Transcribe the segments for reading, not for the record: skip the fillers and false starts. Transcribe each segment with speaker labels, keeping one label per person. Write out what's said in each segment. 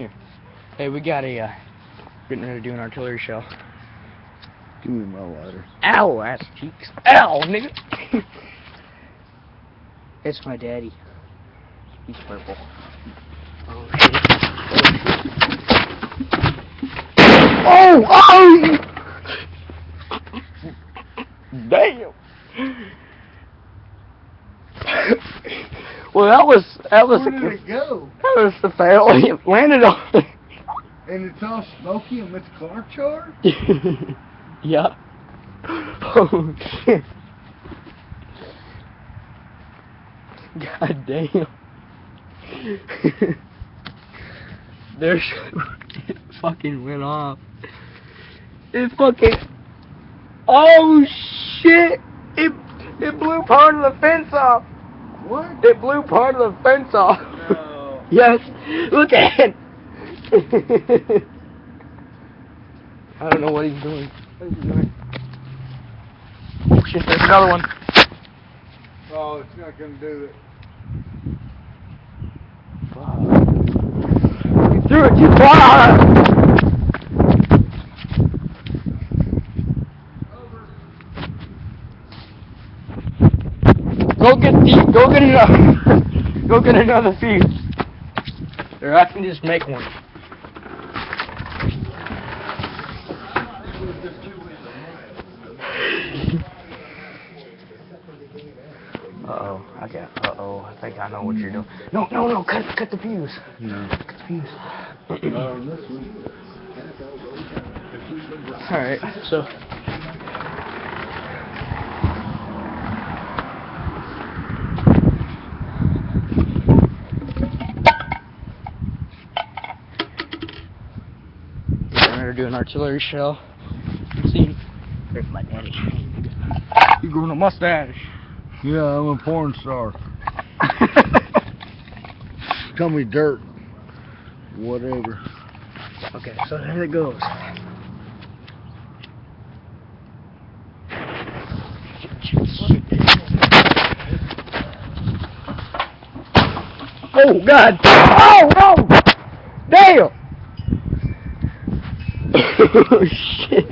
Speaker 1: Here. Hey, we got a, getting ready to do an artillery shell.
Speaker 2: Give me my lighter.
Speaker 1: Ow, ass cheeks. Ow, nigga. It's my daddy. He's purple. Oh, shit. Oh, oh! Damn. Well, that was
Speaker 2: Where did it go?
Speaker 1: That was the fail. It landed on.
Speaker 2: And it's all smoky and Miss Clark charred?
Speaker 1: Yeah. Oh shit. God damn. There's it fucking went off. It fucking. Oh shit! It blew part of the fence off.
Speaker 2: What?
Speaker 1: It blew part of the fence off.
Speaker 2: No.
Speaker 1: Yes. Look at it. I don't know what he's doing. What is he doing? Oh shit, there's another one.
Speaker 2: Oh, it's not gonna do it.
Speaker 1: Fuck. You threw it too far! Go get another fuse. Or I can just make one. I think I know what you're doing. No, cut the fuse.
Speaker 2: No.
Speaker 1: Cut the fuse.
Speaker 2: This one.
Speaker 1: Alright, so. We're going to do an artillery shell. Let's see. There's my daddy. You growing a mustache.
Speaker 2: Yeah, I'm a porn star. Call me Dirt. Whatever.
Speaker 1: Okay, so there it goes. Oh God! Oh no! Damn! Oh shit!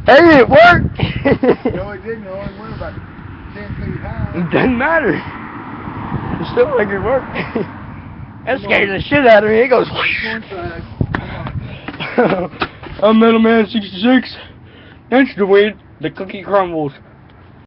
Speaker 1: Hey, it worked!
Speaker 2: No, it didn't. It only went about 10 feet high.
Speaker 1: It doesn't matter. It still like it worked. That scared the shit out of me. It goes. I'm Metal Man 66. That's the way the cookie crumbles.